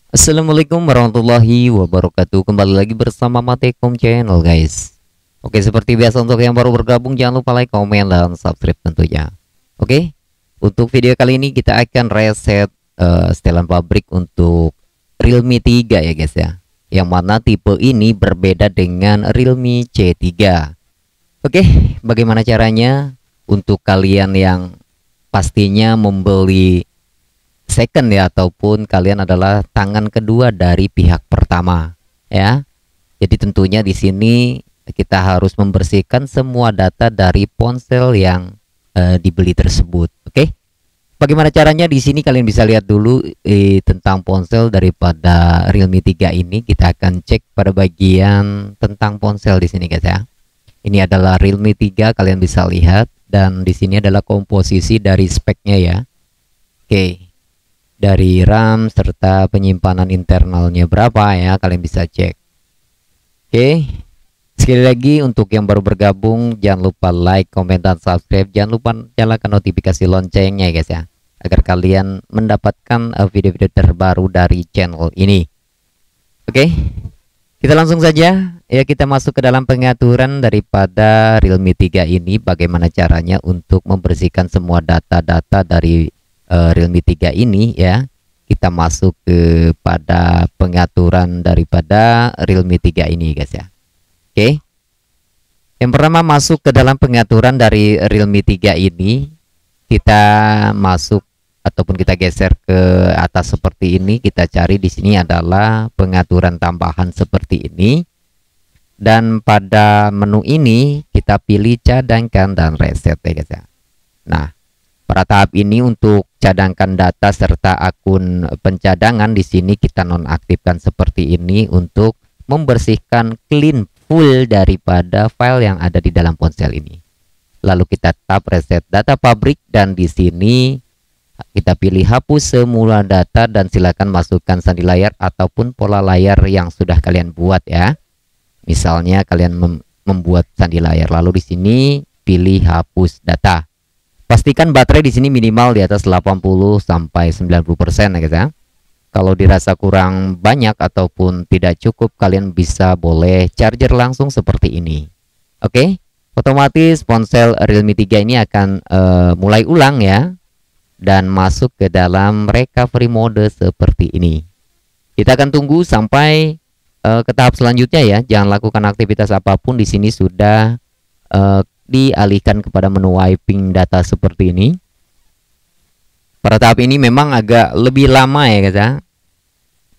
Assalamualaikum warahmatullahi wabarakatuh. Kembali lagi bersama Matekom Channel, guys. Oke, seperti biasa untuk yang baru bergabung jangan lupa like, komen, dan subscribe tentunya. Oke, untuk video kali ini kita akan reset setelan pabrik untuk Realme 3 ya guys ya. Yang mana tipe ini berbeda dengan Realme C3. Oke, bagaimana caranya untuk kalian yang pastinya membeli second ya, ataupun kalian adalah tangan kedua dari pihak pertama ya. Jadi tentunya di sini kita harus membersihkan semua data dari ponsel yang dibeli tersebut. Oke. Bagaimana caranya? Di sini kalian bisa lihat dulu tentang ponsel daripada Realme 3 ini. Kita akan cek pada bagian tentang ponsel di sini guys ya. Ini adalah Realme 3, kalian bisa lihat, dan di sini adalah komposisi dari speknya ya. Oke, dari RAM serta penyimpanan internalnya berapa ya, kalian bisa cek. Oke, sekali lagi untuk yang baru bergabung jangan lupa like, komen, dan subscribe. Jangan lupa nyalakan notifikasi loncengnya guys ya, agar kalian mendapatkan video-video terbaru dari channel ini. Oke, kita langsung saja ya, kita masuk ke dalam pengaturan daripada Realme 3 ini. Bagaimana caranya untuk membersihkan semua data-data dari Realme 3 ini ya. Kita masuk kepada pengaturan daripada Realme 3 ini guys ya. Oke, yang pertama masuk ke dalam pengaturan dari Realme 3 ini. Kita masuk ataupun kita geser ke atas seperti ini. Kita cari di sini adalah pengaturan tambahan seperti ini, dan pada menu ini kita pilih cadangkan dan reset ya guys ya. Nah, pada tahap ini untuk cadangkan data serta akun pencadangan di sini kita nonaktifkan seperti ini untuk membersihkan clean full daripada file yang ada di dalam ponsel ini. Lalu kita tap reset data pabrik, dan di sini kita pilih hapus semua data dan silakan masukkan sandi layar ataupun pola layar yang sudah kalian buat ya. Misalnya kalian membuat sandi layar, lalu di sini pilih hapus data. Pastikan baterai di sini minimal di atas 80 sampai 90% ya guys ya. Kalau dirasa kurang banyak ataupun tidak cukup, kalian bisa boleh charger langsung seperti ini. Oke, otomatis ponsel Realme 3 ini akan mulai ulang ya, dan masuk ke dalam recovery mode seperti ini. Kita akan tunggu sampai ke tahap selanjutnya ya. Jangan lakukan aktivitas apapun di sini, sudah dialihkan kepada menu wiping data seperti ini. Pada tahap ini memang agak lebih lama ya guys ya.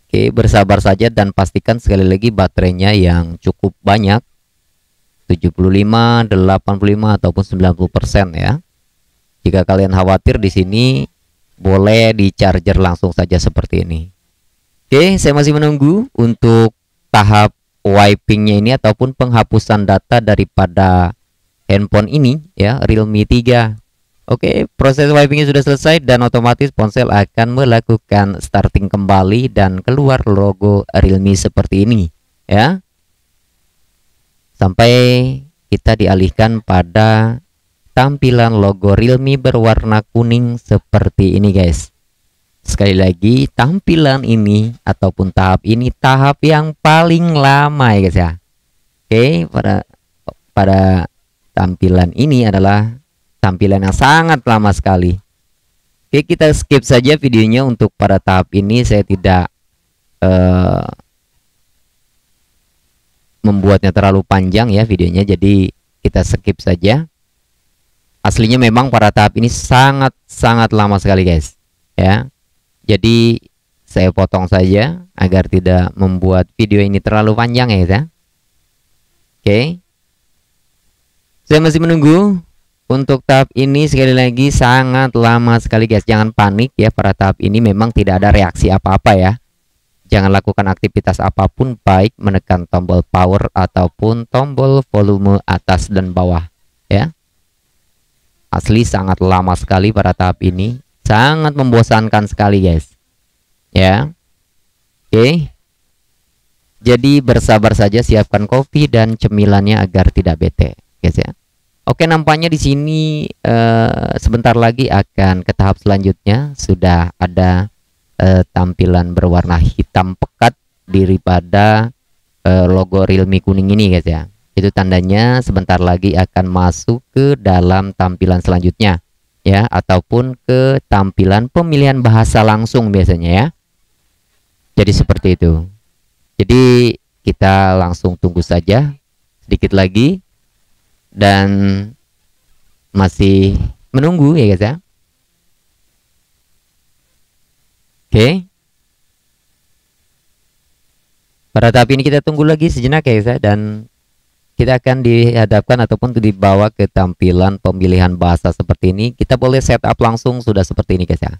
Oke, bersabar saja dan pastikan sekali lagi baterainya yang cukup banyak, 75, 85 ataupun 90% ya. Jika kalian khawatir di sini boleh di charger langsung saja seperti ini. Oke, saya masih menunggu untuk tahap wipingnya ini ataupun penghapusan data daripada handphone ini ya, Realme 3. Oke, proses wipingnya sudah selesai dan otomatis ponsel akan melakukan starting kembali dan keluar logo Realme seperti ini ya. Sampai kita dialihkan pada tampilan logo Realme berwarna kuning seperti ini guys. Sekali lagi, tampilan ini ataupun tahap ini tahap yang paling lama ya guys ya. Oke, pada tampilan ini adalah tampilan yang sangat lama sekali. Oke, kita skip saja videonya. Untuk pada tahap ini saya tidak membuatnya terlalu panjang ya videonya, jadi kita skip saja. Aslinya memang pada tahap ini sangat lama sekali guys ya. Jadi saya potong saja agar tidak membuat video ini terlalu panjang ya guys ya. Oke, saya masih menunggu untuk tahap ini. Sekali lagi sangat lama sekali guys. Jangan panik ya, pada tahap ini memang tidak ada reaksi apa-apa ya. Jangan lakukan aktivitas apapun, baik menekan tombol power ataupun tombol volume atas dan bawah ya. Asli sangat lama sekali pada tahap ini. Sangat membosankan sekali guys ya. Oke, jadi bersabar saja, siapkan kopi dan cemilannya agar tidak bete guys ya. Oke, nampaknya di sini sebentar lagi akan ke tahap selanjutnya. Sudah ada tampilan berwarna hitam pekat daripada logo Realme kuning ini guys ya. Itu tandanya sebentar lagi akan masuk ke dalam tampilan selanjutnya ya, ataupun ke tampilan pemilihan bahasa langsung biasanya ya. Jadi seperti itu. Jadi kita langsung tunggu saja sedikit lagi dan masih menunggu ya guys ya. Oke. Pada tahap ini kita tunggu lagi sejenak ya guys ya, dan kita akan dihadapkan ataupun dibawa ke tampilan pemilihan bahasa seperti ini. Kita boleh setup langsung sudah seperti ini guys ya.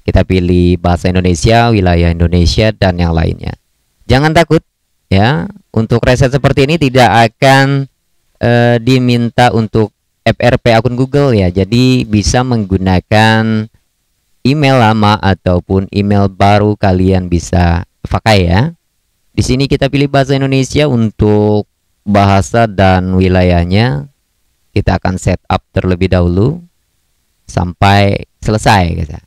Kita pilih bahasa Indonesia, wilayah Indonesia, dan yang lainnya. Jangan takut ya, untuk reset seperti ini tidak akan diminta untuk FRP akun Google ya. Jadi bisa menggunakan email lama ataupun email baru kalian bisa pakai ya. Di sini kita pilih bahasa Indonesia. Untuk bahasa dan wilayahnya kita akan setup terlebih dahulu sampai selesai guys ya.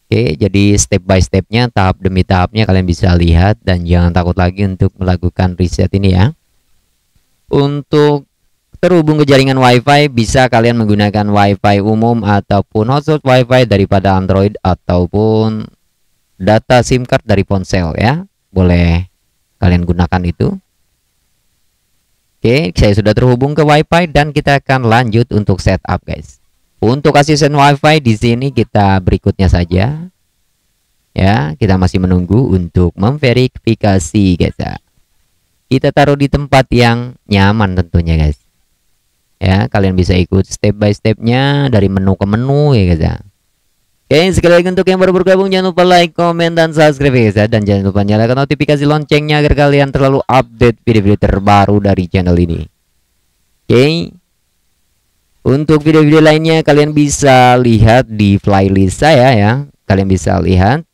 Oke, jadi step by stepnya, tahap demi tahapnya kalian bisa lihat, dan jangan takut lagi untuk melakukan reset ini ya. Untuk terhubung ke jaringan WiFi bisa kalian menggunakan WiFi umum ataupun hotspot WiFi daripada Android ataupun data SIM card dari ponsel ya. Boleh kalian gunakan itu. Oke, saya sudah terhubung ke WiFi dan kita akan lanjut untuk setup guys. Untuk asisten WiFi di sini kita berikutnya saja. Ya, kita masih menunggu untuk memverifikasi guys ya. Kita taruh di tempat yang nyaman tentunya guys. Ya, kalian bisa ikut step by stepnya dari menu ke menu ya guys ya. Oke, sekali lagi untuk yang baru bergabung jangan lupa like, komen, dan subscribe guys ya. Dan jangan lupa nyalakan notifikasi loncengnya agar kalian terlalu update video-video terbaru dari channel ini. Oke. Untuk video-video lainnya kalian bisa lihat di playlist saya ya. Kalian bisa lihat.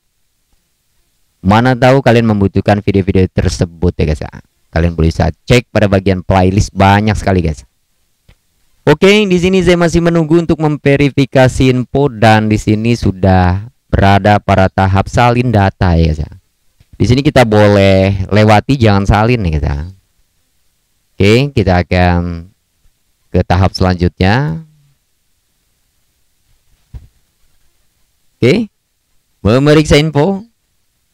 Mana tahu kalian membutuhkan video-video tersebut ya guys ya. Kalian bisa cek pada bagian playlist, banyak sekali guys. Oke, di sini saya masih menunggu untuk memverifikasi info, dan di sini sudah berada pada tahap salin data ya guys ya. Di sini kita boleh lewati, jangan salin ya guys ya. Oke, kita akan ke tahap selanjutnya. Oke, memeriksa info.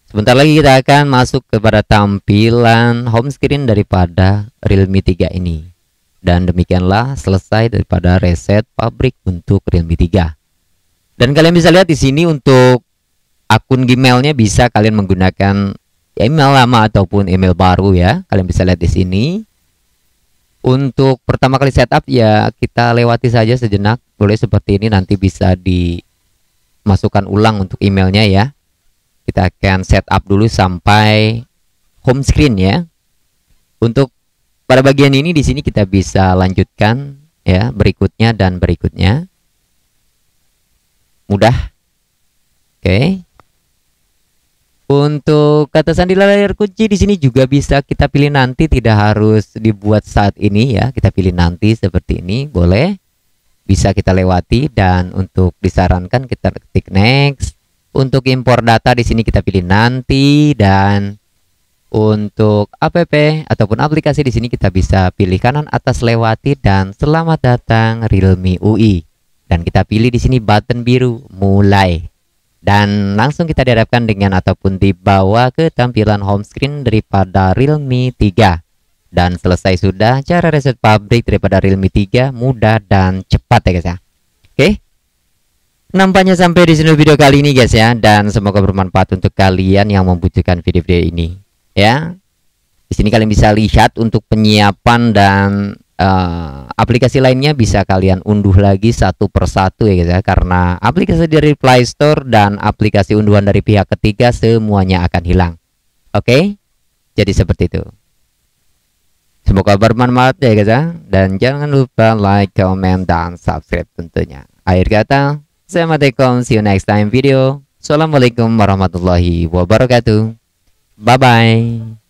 Sebentar lagi kita akan masuk kepada tampilan home screen daripada Realme 3 ini. Dan demikianlah selesai daripada reset pabrik untuk Realme 3. Dan kalian bisa lihat di sini untuk akun Gmailnya bisa kalian menggunakan email lama ataupun email baru ya. Kalian bisa lihat di sini. Untuk pertama kali setup ya kita lewati saja sejenak. Boleh seperti ini, nanti bisa dimasukkan ulang untuk emailnya ya. Kita akan setup dulu sampai home screen ya. Untuk pada bagian ini di sini kita bisa lanjutkan ya, berikutnya dan berikutnya. Mudah. Oke. Untuk kata sandi layar kunci di sini juga bisa kita pilih nanti, tidak harus dibuat saat ini ya. Kita pilih nanti seperti ini, boleh. Bisa kita lewati, dan untuk disarankan kita ketik next. Untuk impor data di sini kita pilih nanti, dan untuk app ataupun aplikasi di sini kita bisa pilih kanan atas lewati dan selamat datang Realme UI. Dan kita pilih di sini button biru mulai. Dan langsung kita dihadapkan dengan ataupun dibawa ke tampilan home screen daripada Realme 3. Dan selesai sudah cara reset pabrik daripada Realme 3, mudah dan cepat ya guys ya. Oke. Nampaknya sampai di sini video kali ini guys ya, dan semoga bermanfaat untuk kalian yang membutuhkan video-video ini ya. Di sini kalian bisa lihat untuk penyiapan dan aplikasi lainnya bisa kalian unduh lagi satu persatu ya guys ya, karena aplikasi dari Play Store dan aplikasi unduhan dari pihak ketiga semuanya akan hilang. Oke, jadi seperti itu. Semoga bermanfaat ya guys ya, dan jangan lupa like, comment, dan subscribe tentunya. Akhir kata, assalamualaikum, see you next time video. Assalamualaikum warahmatullahi wabarakatuh. Bye bye.